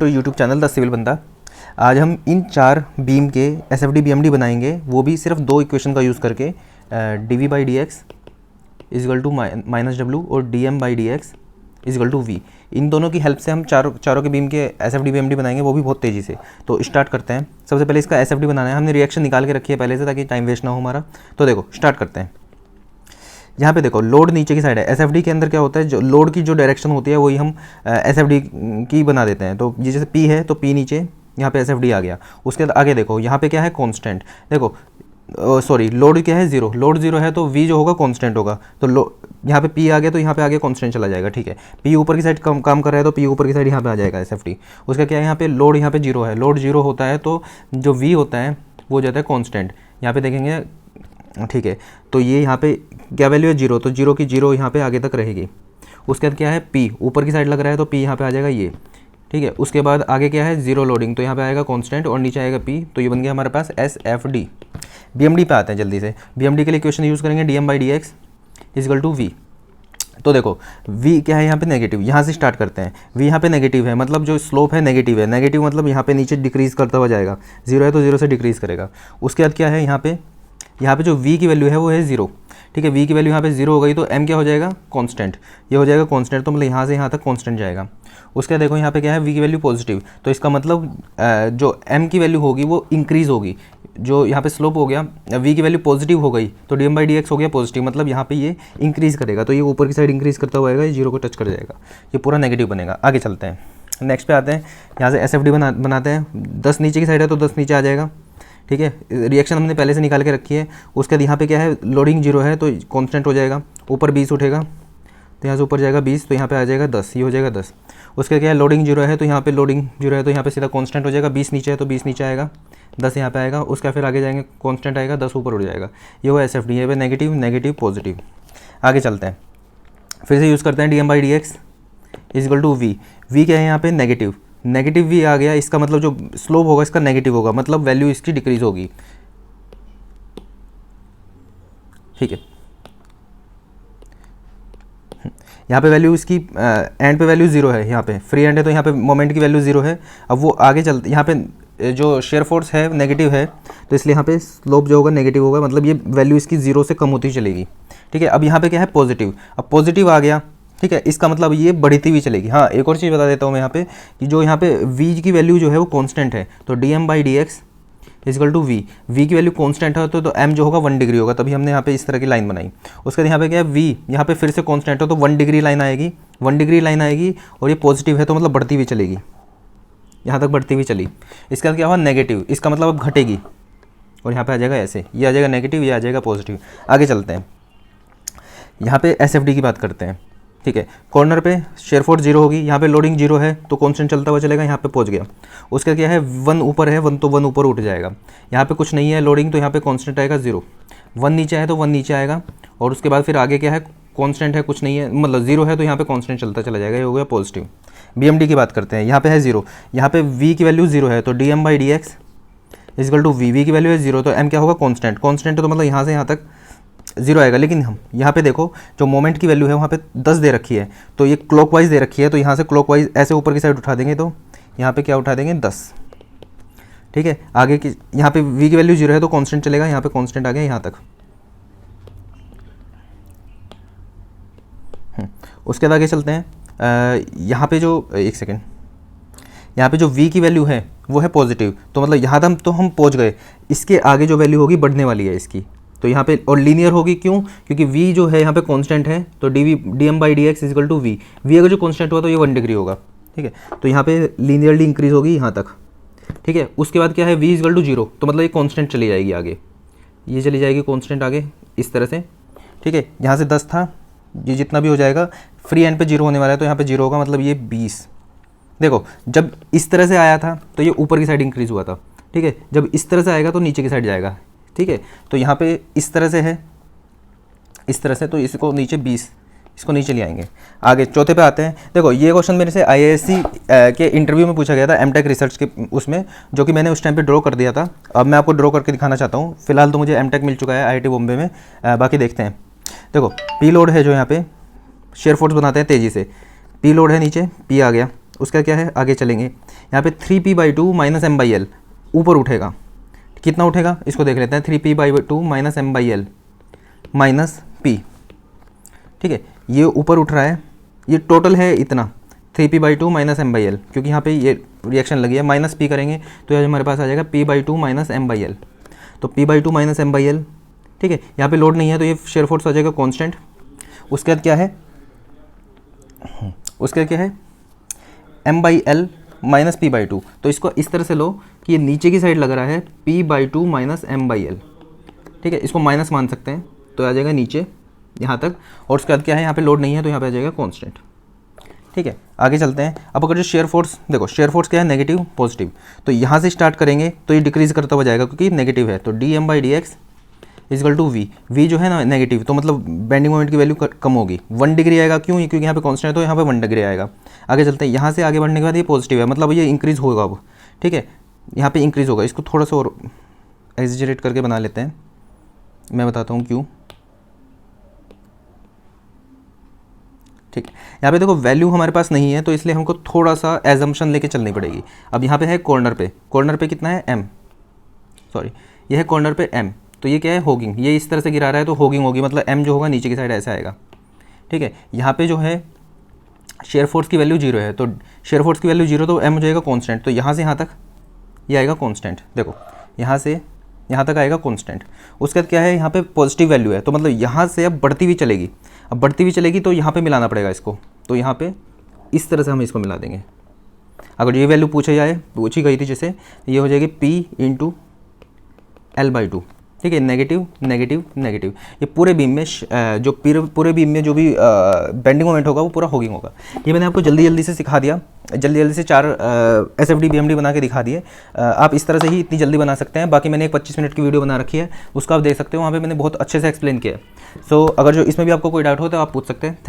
तो YouTube channel the civil बंदा। आज हम इन 4 बीम के एसएफडी बीएमडी बनाएंगे, वो भी सिर्फ 2 इक्वेशन का यूज़ करके, d V by D x is equal to minus डब्ल्यू और d M by D x is equal to V. इन दोनों की हेल्प से हम चारों के बीम के एसएफडी बीएमडी बनाएंगे, वो भी बहुत तेज़ी से। तो स्टार्ट करते हैं। सबसे पहले इसका एसएफडी बनाना है। हमने रिएक्शन निकाल के रखी है पहले से, ताकि टाइम वेस्ट ना हो हमारा। तो देखो स्टार्ट करते हैं। यहाँ पे देखो लोड नीचे की साइड है। एसएफडी के अंदर क्या होता है, जो लोड की जो डायरेक्शन होती है वही हम एसएफडी की बना देते हैं। तो ये जैसे पी है तो पी नीचे, यहाँ पे एसएफडी आ गया। उसके आगे देखो यहाँ पे क्या है, कांस्टेंट। देखो सॉरी, लोड क्या है, जीरो। लोड जीरो है तो वी जो होगा कांस्टेंट होगा। तो यहाँ पे पी आ गया तो यहाँ पे आगे कांस्टेंट चला जाएगा। ठीक है, पी ऊपर की साइड काम कर रहा है तो पी ऊपर की साइड यहाँ पे आ जाएगा एसएफडी। उसका क्या है, यहाँ पे लोड यहाँ पे जीरो है। लोड जीरो होता है तो जो वी होता है वो हो जाता है कांस्टेंट। यहाँ पे देखेंगे, ठीक है। तो ये यहाँ पे क्या वैल्यू है, जीरो। तो जीरो की जीरो यहाँ पे आगे तक रहेगी। उसके बाद क्या है, पी ऊपर की साइड लग रहा है तो पी यहाँ पे आ जाएगा ये। ठीक है, उसके बाद आगे क्या है, जीरो लोडिंग, तो यहाँ पे आएगा कांस्टेंट और नीचे आएगा पी। तो ये बन गया हमारे पास एस एफ डी। बीएमडी पे आते हैं जल्दी से। बीएमडी के लिए इक्वेशन यूज़ करेंगे, D M by D x is equal to V. तो देखो v क्या है, यहाँ पे नेगेटिव। यहाँ से स्टार्ट करते हैं। v यहाँ पे नेगेटिव है, मतलब जो स्लोप है नेगेटिव है। नेगेटिव मतलब यहाँ पे नीचे डिक्रीज़ करता हुआ जाएगा। जीरो है तो जीरो से डिक्रीज़ करेगा। उसके बाद क्या है, यहाँ पे जो v की वैल्यू है वो है जीरो। ठीक है, v की वैल्यू यहाँ पे जीरो हो गई तो m क्या हो जाएगा, कांस्टेंट। ये हो जाएगा कांस्टेंट, तो मतलब यहाँ से यहाँ तक कांस्टेंट जाएगा। उसके बाद देखो यहाँ पे क्या है, v की वैल्यू पॉजिटिव, तो इसका मतलब जो m की वैल्यू होगी वो इंक्रीज़ होगी। जो यहाँ पे स्लोप हो गया, v की वैल्यू पॉजिटिव हो गई तो D M by D X हो गया पॉजिटिव, मतलब यहाँ पे ये इंक्रीज़ करेगा। तो ये ऊपर की साइड इंक्रीज़ करता हुआ आएगा, ये जीरो को टच कर जाएगा, ये पूरा नेगेटिव बनेगा। आगे चलते हैं, नेक्स्ट पे आते हैं। यहाँ से एस एफ डी बनाते हैं। 10 नीचे की साइड है तो 10 नीचे आ जाएगा। ठीक है, रिएक्शन हमने पहले से निकाल के रखी है। उसके बाद यहाँ पे क्या है, लोडिंग जीरो है तो कांस्टेंट हो जाएगा। ऊपर 20 उठेगा तो यहाँ से ऊपर जाएगा 20, तो यहाँ पे आ जाएगा 10, ये हो जाएगा 10। उसके क्या है, लोडिंग जीरो है तो यहाँ पे लोडिंग जीरो है तो यहाँ पे सीधा कांस्टेंट हो जाएगा। 20 नीचे है तो 20 नीचे आएगा, 10 यहाँ पे आएगा। उसका फिर आगे जाएंगे, कांस्टेंट आएगा, 10 ऊपर उड़ जाएगा। ये हुआ एस एफ डी। ये पे नेगेटिव नेगेटिव पॉजिटिव। आगे चलते हैं, फिर से यूज़ करते हैं D M by D x is equal to V. V क्या है यहाँ पे, नेगेटिव। नेगेटिव वी आ गया, इसका मतलब जो स्लोप होगा इसका नेगेटिव होगा, मतलब वैल्यू इसकी डिक्रीज होगी। ठीक है, यहाँ पे वैल्यू इसकी एंड पे वैल्यू जीरो है। यहाँ पे फ्री एंड है तो यहाँ पे मोमेंट की वैल्यू जीरो है। अब वो आगे चलते, यहाँ पे जो शेयर फोर्स है नेगेटिव है तो इसलिए यहाँ पे स्लोप जो होगा नेगेटिव होगा, मतलब ये वैल्यू इसकी जीरो से कम होती चलेगी। ठीक है, अब यहाँ पे क्या है, पॉजिटिव। अब पॉजिटिव आ गया, ठीक है, इसका मतलब ये बढ़ती हुई चलेगी। हाँ, एक और चीज़ बता देता हूँ मैं यहाँ पे, कि जो यहाँ पे v की वैल्यू जो है वो कांस्टेंट है, तो D M by D X is equal to V. V की वैल्यू कांस्टेंट है तो m जो होगा 1 डिग्री होगा, तभी हमने यहाँ पे इस तरह की लाइन बनाई। उसके बाद यहाँ पे क्या है, v यहाँ पे फिर से कांस्टेंट है तो 1 डिग्री लाइन आएगी। 1 डिग्री लाइन आएगी और ये पॉजिटिव है तो मतलब बढ़ती हुई चलेगी, यहाँ तक बढ़ती हुई चली। इसके बाद क्या हुआ, नेगेटिव, इसका मतलब अब घटेगी और यहाँ पे आ जाएगा ऐसे, ये आ जाएगा नेगेटिव, ये आ जाएगा पॉजिटिव। आगे चलते हैं, यहाँ पे एस एफ डी की बात करते हैं। ठीक है, कॉर्नर पे शेयर फोर्स जीरो होगी, यहाँ पे लोडिंग जीरो है तो कांस्टेंट चलता हुआ चलेगा, यहाँ पे पहुँच गया। उसका क्या है, 1 ऊपर है, 1 तो 1 ऊपर उठ जाएगा। यहाँ पे कुछ नहीं है लोडिंग तो यहाँ पे कांस्टेंट आएगा 0। 1 नीचे है तो 1 नीचे आएगा। और उसके बाद फिर आगे क्या है, कांस्टेंट है, कुछ नहीं है, मतलब 0 है तो यहाँ पे कांस्टेंट चलता चला जाएगा, ये हो गया पॉजिटिव। बीएमडी की बात करते हैं। यहाँ पे है 0, यहाँ पे वी की वैल्यू 0 है तो D M by D X is equal to V. V की वैल्यू है 0 तो एम क्या होगा, कांस्टेंट। कांस्टेंट है तो मतलब यहाँ से यहाँ तक 0 आएगा। लेकिन हम यहाँ पे देखो जो मोमेंट की वैल्यू है वहाँ पे 10 दे रखी है, तो ये क्लॉकवाइज दे रखी है, तो यहाँ से क्लॉकवाइज ऐसे ऊपर की साइड उठा देंगे तो यहाँ पे क्या उठा देंगे, 10। ठीक है, आगे की यहाँ पे v की वैल्यू 0 है तो कांस्टेंट चलेगा, यहाँ पे कांस्टेंट आ गया यहाँ तक। उसके बाद आगे चलते हैं। यहाँ पे जो एक सेकेंड, यहाँ पे जो v की वैल्यू है वो है पॉजिटिव, तो मतलब यहाँ तक तो हम पहुँच गए। इसके आगे जो वैल्यू होगी बढ़ने वाली है इसकी, तो यहाँ पे और लीनियर होगी। क्यों, क्योंकि v जो है यहाँ पे कांस्टेंट है तो D M by D X is equal to V. V अगर जो कांस्टेंट हुआ तो ये 1 डिग्री होगा। ठीक है, तो यहाँ पे लीनियरली इंक्रीज होगी यहाँ तक। ठीक है, उसके बाद क्या है, v इजकल टू 0, तो मतलब ये कांस्टेंट चली जाएगी आगे, ये चली जाएगी कांस्टेंट आगे इस तरह से। ठीक है, यहाँ से 10 था, ये जितना भी हो जाएगा, फ्री एंड पे 0 होने वाला है तो यहाँ पे 0 होगा, मतलब ये 20। देखो जब इस तरह से आया था तो ये ऊपर की साइड इंक्रीज़ हुआ था। ठीक है, जब इस तरह से आएगा तो नीचे की साइड जाएगा। ठीक है, तो यहाँ पे इस तरह से है, इस तरह से, तो इसको नीचे 20, इसको नीचे ले आएंगे। आगे चौथे पे आते हैं। देखो ये क्वेश्चन मेरे से IISc के इंटरव्यू में पूछा गया था, एमटेक रिसर्च के उसमें, जो कि मैंने उस टाइम पे ड्रॉ कर दिया था। अब मैं आपको ड्रॉ करके दिखाना चाहता हूँ। फिलहाल तो मुझे एमटेक मिल चुका है IIT बॉम्बे में, बाकी देखते हैं। देखो पी लोड है जो यहाँ पे शेयर फोर्स बनाते हैं तेज़ी से। पी लोड है नीचे, पी आ गया, उसका क्या है, आगे चलेंगे, यहाँ पे 3p/2 माइनस m/l ऊपर उठेगा, कितना उठेगा इसको देख लेते हैं, 3p/2 minus m/l minus p, ठीक है, ये ऊपर उठ रहा है, ये टोटल है इतना 3p/2 माइनस m/l, क्योंकि यहाँ पे ये रिएक्शन लगी है, माइनस p करेंगे तो ये हमारे पास आ जाएगा p/2 माइनस m/l, तो p/2 माइनस m/l, ठीक है, यहाँ पे लोड नहीं है तो ये शेयर फोर्स आ जाएगा कांस्टेंट। उसके बाद क्या है, उसका क्या है, m/l माइनस p/2, तो इसको इस तरह से लो कि ये नीचे की साइड लग रहा है p/2 माइनस m/l, ठीक है, इसको माइनस मान सकते हैं तो आ जाएगा नीचे यहाँ तक, और उसके बाद क्या है, यहाँ पे लोड नहीं है तो यहाँ पे आ जाएगा कांस्टेंट, ठीक है। आगे चलते हैं। अब अगर जो शेयर फोर्स, देखो शेयर फोर्स क्या है, नेगेटिव पॉजिटिव, तो यहाँ से स्टार्ट करेंगे तो ये डिक्रीज करता हुआ जाएगा क्योंकि नेगेटिव है, तो dm/dx is equal to v, v जो है ना नेगेटिव, तो मतलब बेंडिंग मोमेंट की वैल्यू कम होगी, 1 डिग्री आएगा, क्यों, क्योंकि यहाँ पे कांस्टेंट है तो यहाँ पे 1 डिग्री आएगा। आगे चलते हैं, यहाँ से आगे बढ़ने के बाद ये पॉजिटिव है, मतलब ये इंक्रीज होगा अब, ठीक है, यहाँ पे इंक्रीज होगा, इसको थोड़ा सा और एक्सेजरेट करके बना लेते हैं, मैं बताता हूँ क्यों, ठीक है। यहाँ पे देखो वैल्यू हमारे पास नहीं है तो इसलिए हमको थोड़ा सा एजम्पशन लेके चलनी पड़ेगी। अब यहाँ पे है कॉर्नर पे कितना है m, सॉरी ये है कॉर्नर पे m, तो ये क्या है, होगिंग, ये इस तरह से गिरा रहा है तो होगिंग होगी, मतलब m जो होगा नीचे की साइड ऐसा आएगा, ठीक है। यहाँ पे जो है शेयर फोर्स की वैल्यू 0 है, तो शेयर फोर्स की वैल्यू 0 तो m हो जाएगा कॉन्स्टेंट, तो यहाँ से यहाँ तक ये आएगा कॉन्स्टेंट, देखो यहाँ से यहाँ तक आएगा कांस्टेंट। उसके बाद क्या है, यहाँ पे पॉजिटिव वैल्यू है तो मतलब यहाँ से अब बढ़ती हुई चलेगी, अब बढ़ती हुई चलेगी तो यहाँ पे मिलाना पड़ेगा इसको, तो यहाँ पे इस तरह से हम इसको मिला देंगे। अगर ये वैल्यू पूछी गई थी जैसे, ये हो जाएगी p × l/2, ठीक है, नेगेटिव नेगेटिव नेगेटिव, ये पूरे बीम में जो पूरे बीम में जो भी बेंडिंग मोमेंट होगा वो पूरा होगिंग होगा। ये मैंने आपको जल्दी से सिखा दिया, जल्दी से 4 SFD BMD बना के दिखा दिए। आप इस तरह से ही इतनी जल्दी बना सकते हैं। बाकी मैंने एक 25 मिनट की वीडियो बना रखी है, उसको आप देख सकते हो, वहाँ पे मैंने बहुत अच्छे से एक्सप्लेन किया है। सो अगर जो इसमें भी आपको कोई डाउट हो तो आप पूछ सकते हैं। Thank you.